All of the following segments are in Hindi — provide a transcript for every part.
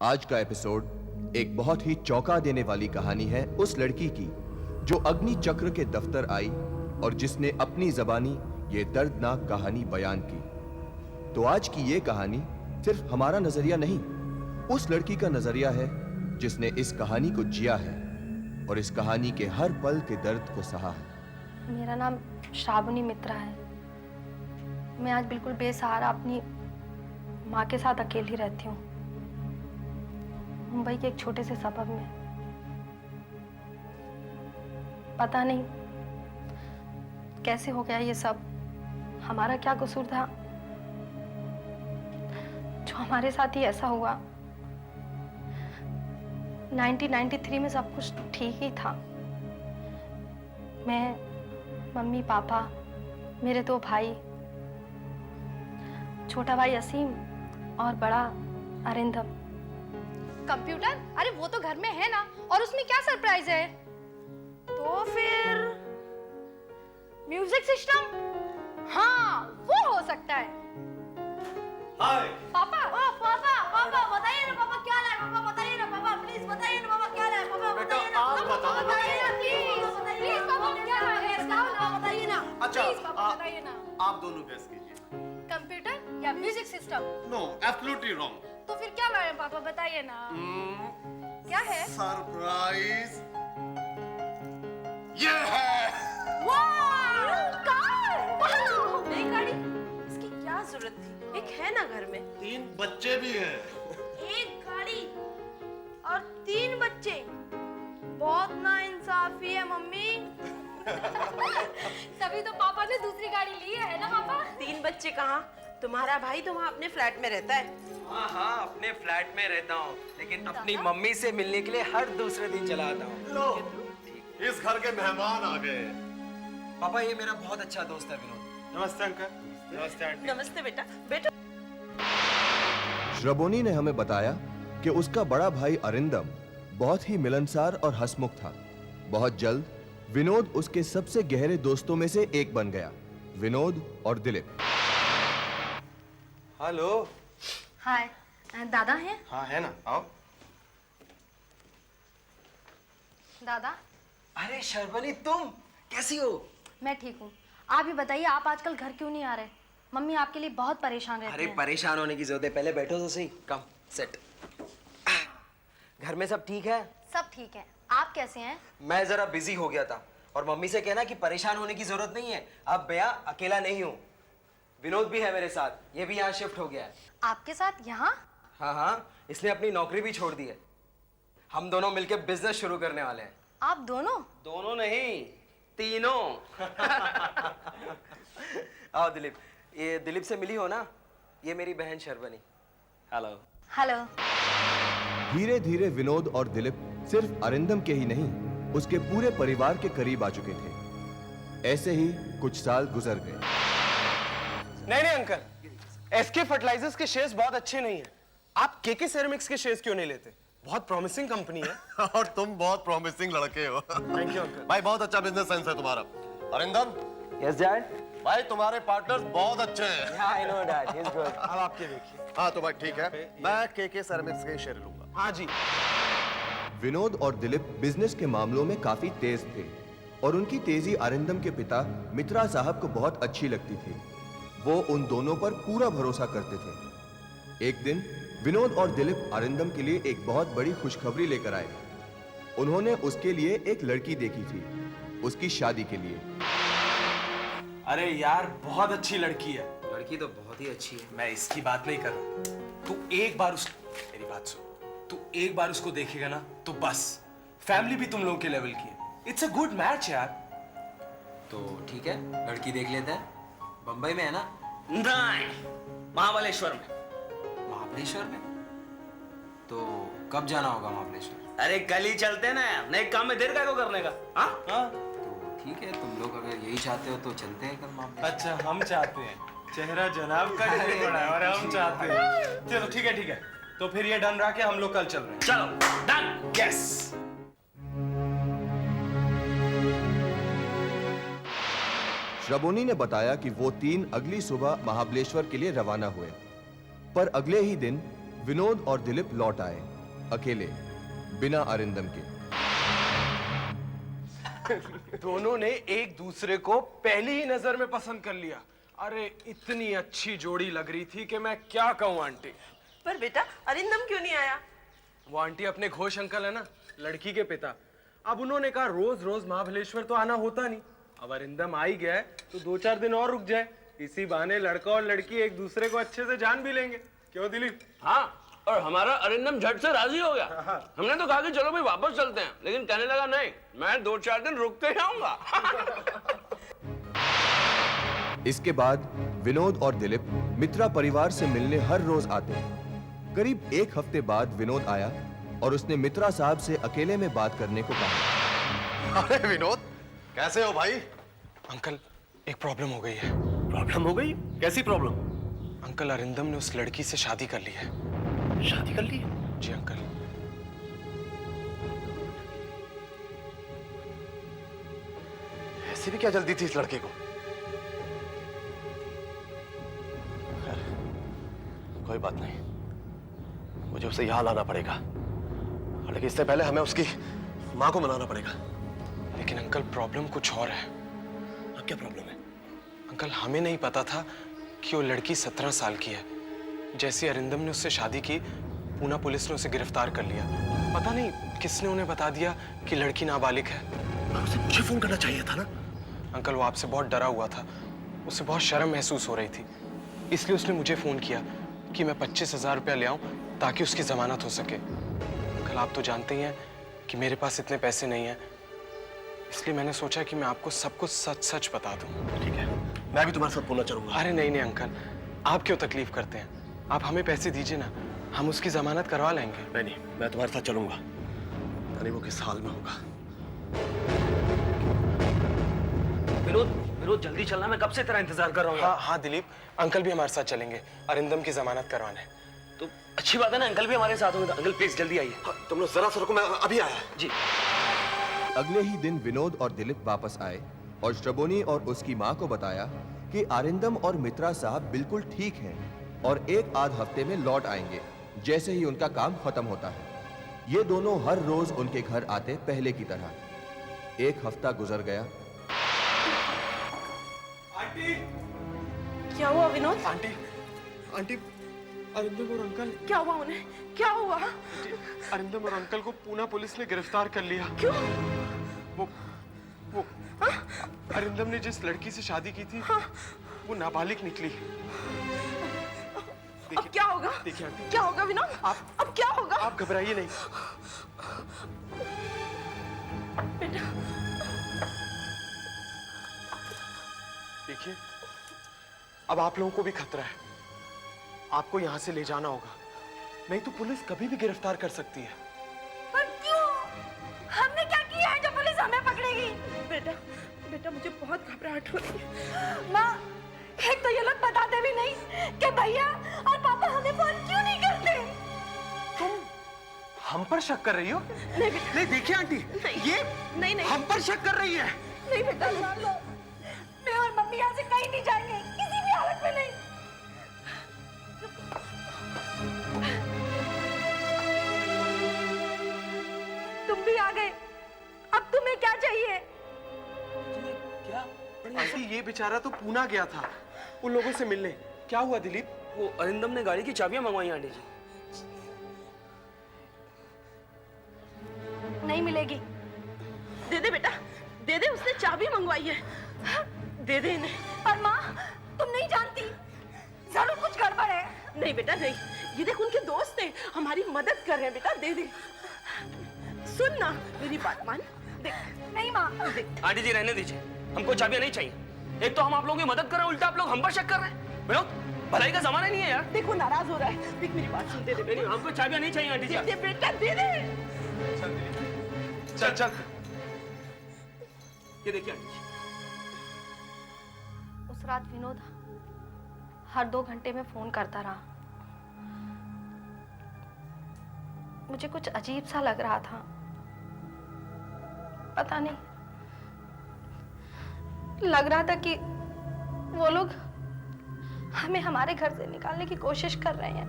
आज का एपिसोड एक बहुत ही चौंका देने वाली कहानी है उस लड़की की जो अग्नि चक्र के दफ्तर आई और जिसने अपनी जबानी ये दर्दनाक कहानी बयान की। तो आज की ये कहानी सिर्फ हमारा नजरिया नहीं, उस लड़की का नजरिया है जिसने इस कहानी को जिया है और इस कहानी के हर पल के दर्द को सहा है। मेरा नाम श्रावणी मित्रा है। मैं आज बिल्कुल बेसहारा अपनी माँ के साथ अकेली रहती हूँ, मुंबई के एक छोटे से सबब में। पता नहीं कैसे हो गया ये सब, हमारा क्या कसूर था जो हमारे साथ ही ऐसा हुआ। 1993 में सब कुछ ठीक ही था। मैं, मम्मी, पापा, मेरे 2 भाई, छोटा भाई असीम और बड़ा अरिंदम। कंप्यूटर? अरे वो तो घर में है ना, और उसमें क्या सरप्राइज है? तो फिर म्यूजिक सिस्टम? हाँ, वो हो सकता है। हाय पापा, पापा बताइए ना, पापा क्या लाए? पापा बताइए ना, पापा प्लीज बताइए ना, पापा क्या लाए? पापा बताइए ना, पापा बताइए ना, प्लीज पापा क्या लाए? पापा बताइए ना, अच्छा, प्लीज पापा बताइए ना। आप दोनों गैस कीजिए। कंप्यूटर या music system? No, absolutely wrong. तो फिर क्या लाए पापा, बताइए ना। क्या है? सरप्राइज ये है। वाह, कार! वाह! नई गाड़ी? इसकी क्या जरूरत थी? एक है ना घर में। 3 बच्चे भी हैं। एक गाड़ी और 3 बच्चे, बहुत नाइंसाफी है मम्मी। तभी तो पापा ने दूसरी गाड़ी ली है ना पापा? 3 बच्चे कहाँ? तुम्हारा भाई तो वहाँ अपने फ्लैट में रहता है। हाँ, अपने फ्लैट में रहता हूँ, लेकिन अपनी मम्मी से मिलने के लिए हर दूसरे दिन चला आता हूँ। लो, इस घर के मेहमान आ गए। पापा, ये मेरा बहुत अच्छा दोस्त है विनोद। नमस्ते अंकल। नमस्ते आंटी। नमस्ते बेटा। बेटा श्रवोनी ने हमें बताया कि उसका बड़ा भाई अरिंदम बहुत ही मिलनसार और हंसमुख था। बहुत जल्द विनोद उसके सबसे गहरे दोस्तों में से एक बन गया। विनोद और दिलीप। हेलो। हाय, दादा हैं? हाँ है ना, आओ। दादा, अरे शर्वनी, तुम कैसी हो? मैं ठीक हूँ। आप ही बताइए, आप आजकल घर क्यों नहीं आ रहे? मम्मी आपके लिए बहुत परेशान रहती अरे हैं। परेशान होने की जरूरत है, पहले बैठो तो सही। कम सेट। घर में सब ठीक है? सब ठीक है। आप कैसे हैं? मैं जरा बिजी हो गया था, और मम्मी से कहना कि परेशान होने की जरूरत नहीं है। अब मैं अकेला नहीं हूँ, विनोद भी है मेरे साथ, ये भी यहाँ शिफ्ट हो गया है। आपके साथ यहाँ? हाँ, इसने अपनी नौकरी भी छोड़ दी है। हम दोनों मिलकर बिजनेस शुरू करने वाले हैं। आप दोनों? दोनों नहीं, तीनों। आओ दिलीप, ये दिलीप से मिली हो ना? ये मेरी बहन शर्वनी। हेलो। हेलो। धीरे धीरे विनोद और दिलीप सिर्फ अरिंदम के ही नहीं, उसके पूरे परिवार के करीब आ चुके थे। ऐसे ही कुछ साल गुजर गए। नहीं अंकल, एसके फर्टिलाइजर्स के शेयर्स बहुत अच्छे नहीं हैं। आप केके सेरेमिक्स के शेयर्स क्यों नहीं लेते? बहुत प्रॉमिसिंग कंपनी है। और तुम बहुत प्रॉमिसिंग लड़के हो। Thank you uncle. भाई बहुत अच्छा बिजनेस सेंस है तुम्हारा। Arindam, yes dad. भाई तुम्हारे पार्टनर्स बहुत अच्छे हैं। या I know dad, he is good. अब आपके देखिए। हाँ तो भाई ठीक है, मैं केके सेरेमिक्स के शेयर लूंगा। हाँ जी। विनोद और दिलीप बिजनेस के मामलों में काफी तेज थे और उनकी तेजी अरिंदम के पिता मित्रा साहब को बहुत अच्छी लगती थी। वो उन दोनों पर पूरा भरोसा करते थे। एक दिन विनोद और दिलीप अरिंदम के लिए एक बहुत बड़ी खुशखबरी लेकर आए। उन्होंने उसके लिए एक लड़की देखी थी, उसकी शादी के लिए। अरे यार, बहुत अच्छी लड़की है। लड़की तो बहुत ही अच्छी है। मैं इसकी बात नहीं कर रहा। तू एक बार मेरी बात सुन। तू एक बार उसको देखेगा ना तो बस, फैमिली भी तुम लोगों के लेवल की है। इट्स अ गुड मैच यार। तो ठीक है, लड़की देख लेते हैं। बंबई में है ना? नहीं, महाबलेश्वर में। महाबलेश्वर में? तो कब जाना होगा महाबलेश्वर? अरे कल ही चलते ना, नए काम में देर का करने का। हाँ तो ठीक है, तुम लोग अगर यही चाहते हो तो चलते हैं कल महाबलेश्वर। अच्छा, हम चाहते हैं? चेहरा जनाब का नहीं बड़ा है, और हम चाहते हैं। चलो ठीक है, तो फिर ये डन रहा कि हम लोग कल चल रहे हैं। चलो डन। यस। श्रवोनी ने बताया कि वो 3 अगली सुबह महाबलेश्वर के लिए रवाना हुए, पर अगले ही दिन विनोद और दिलीप लौट आए, अकेले, बिना अरिंदम के। दोनों ने एक दूसरे को पहली ही नजर में पसंद कर लिया। अरे इतनी अच्छी जोड़ी लग रही थी कि मैं क्या कहूँ आंटी। पर बेटा अरिंदम क्यों नहीं आया? वो आंटी अपने घोष अंकल है ना, लड़की के पिता, अब उन्होंने कहा रोज रोज महाबलेश्वर तो आना होता नहीं, अब अरिंदम आ ही गया है तो 2-4 दिन और रुक जाए, इसी बहाने लड़का और लड़की एक दूसरे को अच्छे से जान भी लेंगे। क्यों दिलीप? हाँ, और हमारा अरिंदम झट से राजी हो गया। हमने तो कहा कि चलो भाई वापस चलते हैं, लेकिन कहने लगा नहीं, मैं 2-4 दिन रुक के आऊंगा। इसके बाद विनोद और दिलीप मित्रा परिवार से मिलने हर रोज आते। करीब 1 हफ्ते बाद विनोद आया और उसने मित्रा साहब से अकेले में बात करने को कहा। अरे विनोद, कैसे हो भाई? अंकल एक प्रॉब्लम हो गई है। प्रॉब्लम हो गई? कैसी प्रॉब्लम? अंकल अरिंदम ने उस लड़की से शादी कर ली है। शादी कर ली? जी अंकल। ऐसी भी क्या जल्दी थी इस लड़के को? खैर, कोई बात नहीं, मुझे उसे यहाँ लाना पड़ेगा, लेकिन इससे पहले हमें उसकी माँ को मनाना पड़ेगा। लेकिन अंकल प्रॉब्लम कुछ और है। अब क्या प्रॉब्लम है? अंकल हमें नहीं पता था कि वो लड़की 17 साल की है। जैसे अरिंदम ने उससे शादी की, पूना पुलिस ने उसे गिरफ्तार कर लिया। पता नहीं किसने उन्हें बता दिया कि लड़की नाबालिग है। उसे मुझे फोन करना चाहिए था ना। अंकल वो आपसे बहुत डरा हुआ था, उसे बहुत शर्म महसूस हो रही थी, इसलिए उसने मुझे फोन किया कि मैं 25,000 रुपया ले आऊं ताकि उसकी जमानत हो सके। अंकल आप तो जानते ही हैं कि मेरे पास इतने पैसे नहीं हैं, इसलिए मैंने सोचा कि मैं आपको सब कुछ सच सच बता दूं। ठीक है, मैं भी तुम्हारे साथ बोलना चाहूंगा। अरे नहीं नहीं अंकल, आप क्यों तकलीफ करते हैं? आप हमें पैसे दीजिए ना, हम उसकी जमानत करवा लेंगे। नहीं, मैं तुम्हारे साथ चलूंगा, नहीं वो किस हाल में होगा। विनोद जल्दी चलना, मैं कब से तेरा इंतजार कर रहा हूँ। हाँ हाँ दिलीप, अंकल भी हमारे साथ चलेंगे अरिंदम की जमानत करवाने। तो अच्छी बात है ना, अंकल भी हमारे साथ होंगे। अंकल प्लीज जल्दी आइए। हाँ, तुम लोग जरा सा रुको, मैं अभी आया। जी। अगले ही दिन विनोद और दिलीप वापस आए और श्रबोनी और उसकी माँ को बताया कि अरिंदम और मित्रा साहब बिल्कुल ठीक हैं और 1 आध हफ्ते में लौट आएंगे, जैसे ही उनका काम खत्म होता है। ये दोनों हर रोज उनके घर आते पहले की तरह। 1 हफ्ता गुजर गया। आंटी, क्या हुआ विनोद? आंटी, आंटी, अरिंदम और अंकल। क्या हुआ उन्हें? क्या हुआ? अरिंदम और अंकल को पूना पुलिस ने गिरफ्तार कर लिया। क्यों? वो अरिंदम ने जिस लड़की से शादी की थी, वो नाबालिग निकली। अब क्या होगा? देखिए आंटी, क्या होगा विनोद? अब क्या होगा? आप घबराइए नहीं। बेटा देखिए, अब आप लोगों को भी खतरा है, आपको यहां से ले जाना होगा, नहीं तो पुलिस कभी भी गिरफ्तार कर सकती है। पर क्यों? हमने क्या किया है जो पुलिस हमें पकड़ेगी? बेटा मुझे बहुत घबराहट हो रही है। माँ, एक तो ये लोग बताते भी नहीं कि भैया और पापा हमें फोन क्यों नहीं करते। तुम हम पर शक कर रही हो? नहीं बेटा, नहीं देखिए आंटी, ये नहीं हम पर शक कर रही है। नहीं बेटा, मान लो, मैं और मम्मी यहाँ से कहीं नहीं जाएंगे, किसी भी हालत में नहीं। तुम भी आ गए, अब तुम्हें क्या चाहिए? क्या? आंटी ये बेचारा तो पूना गया था उन लोगों से मिलने। क्या हुआ दिलीप? वो अरिंदम ने गाड़ी की चाबियां मंगवाई आंटी जी। नहीं मिलेगी। दे दे बेटा, दे दे, उसने चाबी मंगवाई है, दे दे इन्हें। पर माँ, तुम नहीं जानती, जरूर कुछ गड़बड़ है। नहीं बेटा नहीं, ये देख उनके दोस्त हैं, हमारी मदद कर रहे हैं बेटा, दे दे। सुन ना मेरी बात मान, देख। नहीं माँ, देख आंटी जी रहने दीजिए, हमको चाबियां नहीं चाहिए। एक तो हम आप लोगों की मदद कर रहे हैं, उल्टा आप लोग हम पर शक कर रहे हैं। विनोद, भलाई का जमाना नहीं है यार। देखो नाराज हो रहा है, देख मेरी बात सुन, दे दे नहीं, हमको चाबियां नहीं चाहिए आंटी जी। दे दे बेटा, दे दे। चल चल। ये देखिए आंटी जी। उस रात विनोद हर 2 घंटे में फोन करता रहा। मुझे कुछ अजीब सा लग रहा था, पता नहीं, लग रहा था कि वो लोग हमें हमारे घर से निकालने की कोशिश कर रहे हैं।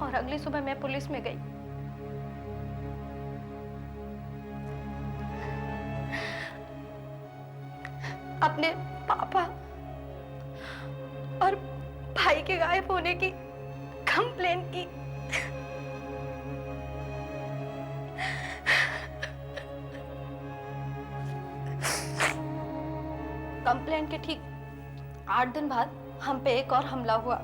और अगली सुबह मैं पुलिस में गई। अपने पापा और भाई के गायब होने की कंप्लेन की। कंप्लेन के ठीक 8 दिन बाद हम पे एक और हमला हुआ।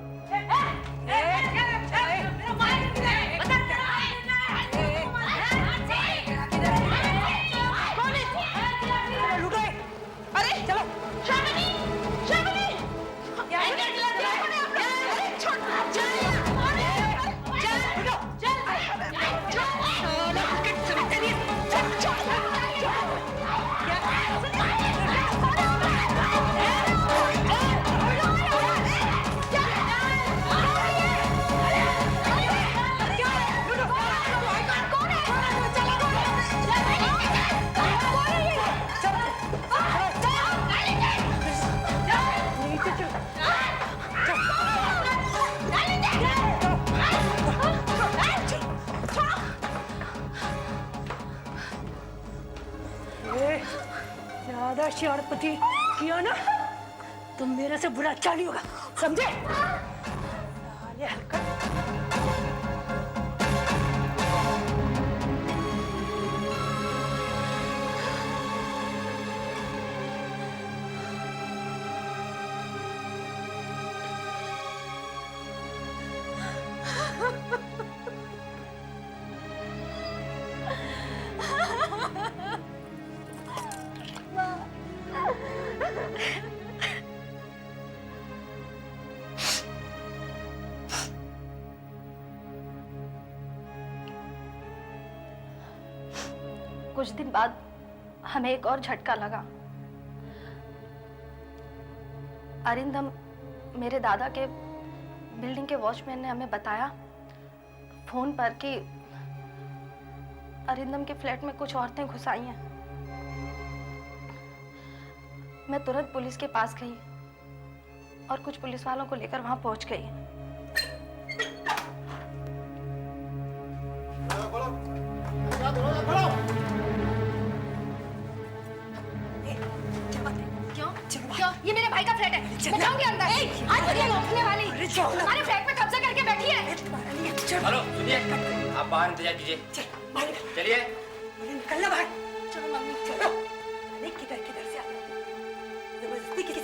ज्यादा शरारती किया ना तो मेरे से बुरा अच्छा नहीं होगा, समझे? साले हरकत। कुछ दिन बाद हमें एक और झटका लगा। अरिंदम, मेरे दादा के बिल्डिंग के वॉचमैन ने हमें बताया फोन पर कि अरिंदम के फ्लैट में कुछ औरतें घुस आई हैं। मैं तुरंत पुलिस के पास गई और कुछ पुलिस वालों को लेकर वहां पहुंच गई। क्यों? ये मेरे भाई का फ्लैट है। मैं जाऊंगी अंदर। आज मुझे लौटने वाली हमारे फ्लैट पे कब्जा करके बैठी है। हेलो, सुनिए, आप बाहर इंतजार कीजिए। चलिए। निकलना बाहर। चलो मम्मी, चलो। अरे किधर से आ रहे हो? जबरदस्ती किसी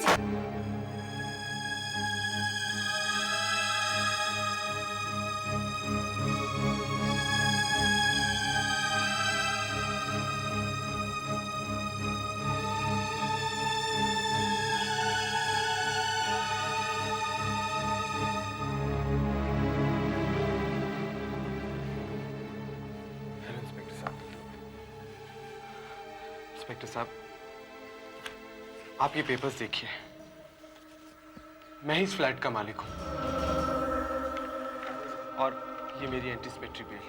इंस्पेक्टर साहब, आप ये पेपर्स देखिए। मैं ही इस फ्लैट का मालिक हूं और ये मेरी anticipatory bail.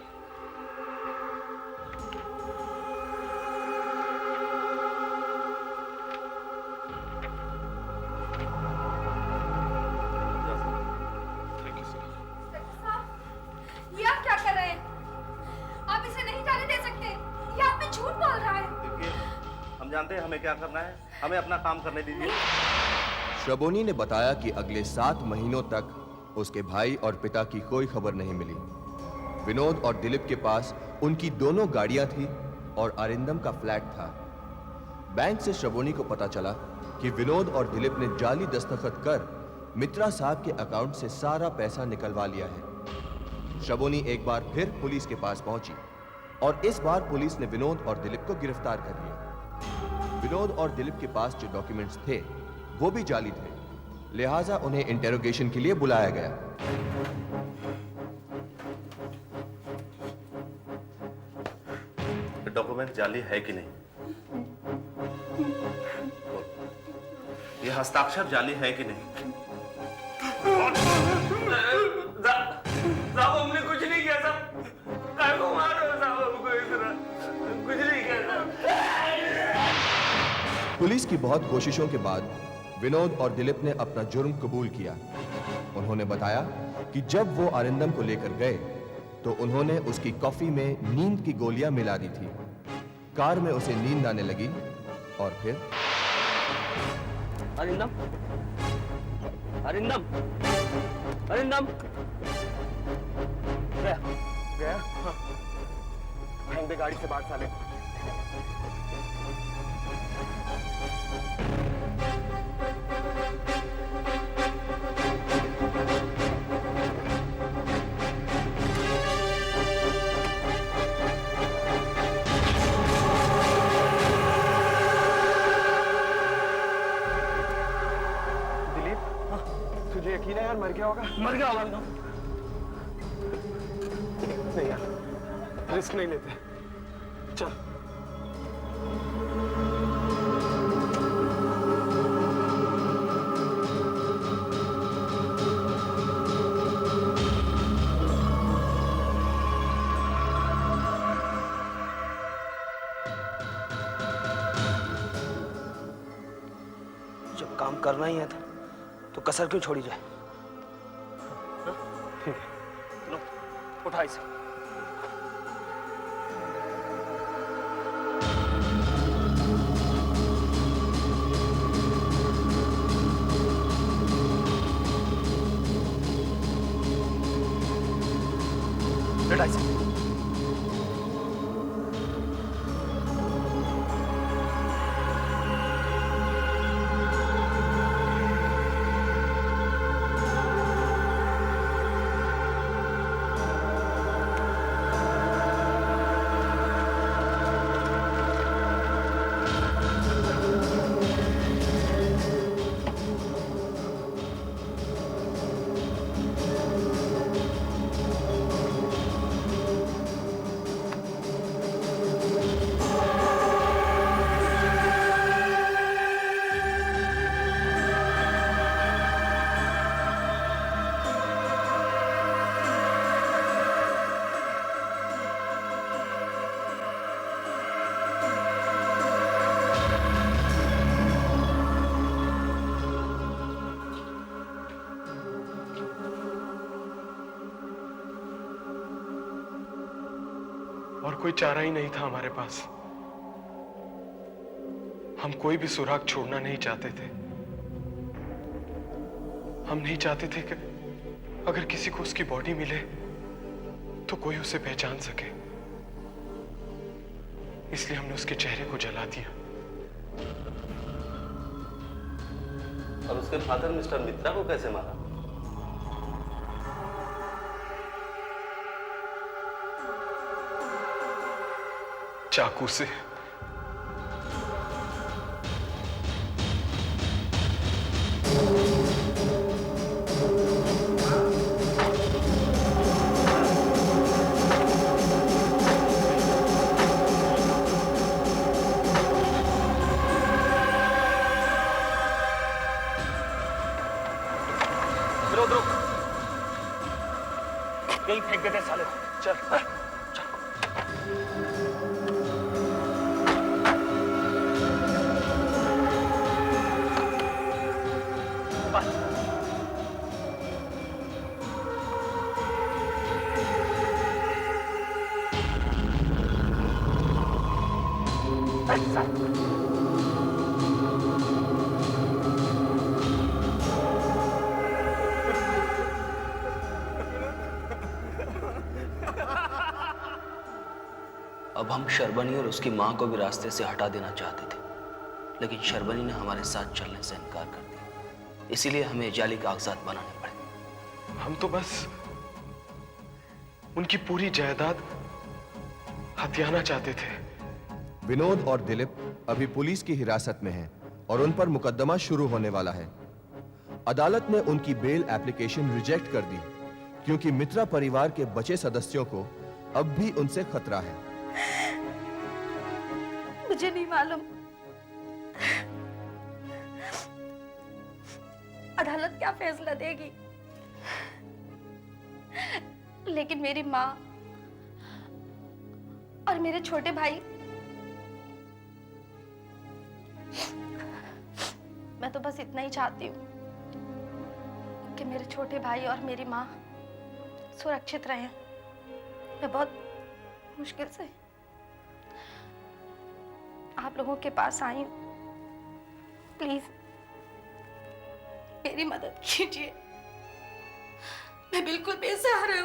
Thank you sir. ये आप क्या कर रहे हैं? आप इसे नहीं जाने दे सकते। ये आप पे झूठ बोल रहा है। हम जानते हैं हमें क्या करना है, हमें अपना काम करने दीजिए। श्रबोनी ने बताया कि अगले 7 महीनों तक उसके भाई और पिता की कोई खबर नहीं मिली। विनोद और दिलीप के पास उनकी दोनों गाड़ियां थी और अरिंदम का फ्लैट था। बैंक से श्रबोनी को पता चला कि विनोद और दिलीप ने जाली दस्तखत कर मित्रा साहब के अकाउंट से सारा पैसा निकलवा लिया है। श्रबोनी एक बार फिर पुलिस के पास पहुंची और इस बार पुलिस ने विनोद और दिलीप को गिरफ्तार कर लिया। विनोद और दिलीप के पास जो डॉक्यूमेंट्स थे वो भी जाली थे, लिहाजा उन्हें इंटेरोगेशन के लिए बुलाया गया। डॉक्यूमेंट जाली है कि नहीं? ये हस्ताक्षर जाली है कि नहीं? साहब, हमने कुछ नहीं किया साहब। काय को मार रहे हो साहब? हमको इस तरह कुछ नहीं किया साहब। पुलिस की बहुत कोशिशों के बाद विनोद और दिलीप ने अपना जुर्म कबूल किया। उन्होंने बताया कि जब वो अरिंदम को लेकर गए तो उन्होंने उसकी कॉफी में नींद की गोलियां मिला दी थी। कार में उसे नींद आने लगी और फिर अरिंदम, अरिंदम, अरिंदम गया हाँ। फेंक दे गाड़ी से बाहर साले को। दिलीप, तुझे यकीन है यार मर गया होगा? मर गया होगा। नहीं यार, रिस्क नहीं लेते। चल। जब काम करना ही है तो कसर क्यों छोड़ी जाए? ठीक है। लो, उठा इसे। लेटा इसे। और कोई चारा ही नहीं था हमारे पास। हम कोई भी सुराग छोड़ना नहीं चाहते थे। हम नहीं चाहते थे कि अगर किसी को उसकी बॉडी मिले तो कोई उसे पहचान सके। इसलिए हमने उसके चेहरे को जला दिया। और उसके फादर मिस्टर मित्रा को कैसे मारा? चाकू से। रुक। यही फेंक देते साले को। चल। अब हम शर्बनी और उसकी मां को भी रास्ते से हटा देना चाहते थे, लेकिन शर्बनी ने हमारे साथ चलने से इनकार कर दिया। इसीलिए हमें जाली कागजात बनाने पड़े। हम तो बस उनकी पूरी जायदाद हथियाना चाहते थे। विनोद और दिलीप अभी पुलिस की हिरासत में हैं और उन पर मुकदमा शुरू होने वाला है। अदालत ने उनकी बेल एप्लीकेशन रिजेक्ट कर दी क्योंकि मित्रा परिवार के बचे सदस्यों को अब भी उनसे खतरा है। मुझे नहीं मालूम अदालत क्या फैसला देगी, लेकिन मेरी माँ और मेरे छोटे भाई, मैं तो बस इतना ही चाहती हूँ कि मेरे छोटे भाई और मेरी माँ सुरक्षित रहें। मैं बहुत मुश्किल से आप लोगों के पास आई हूँ। प्लीज मेरी मदद कीजिए। मैं बिल्कुल बेसहारा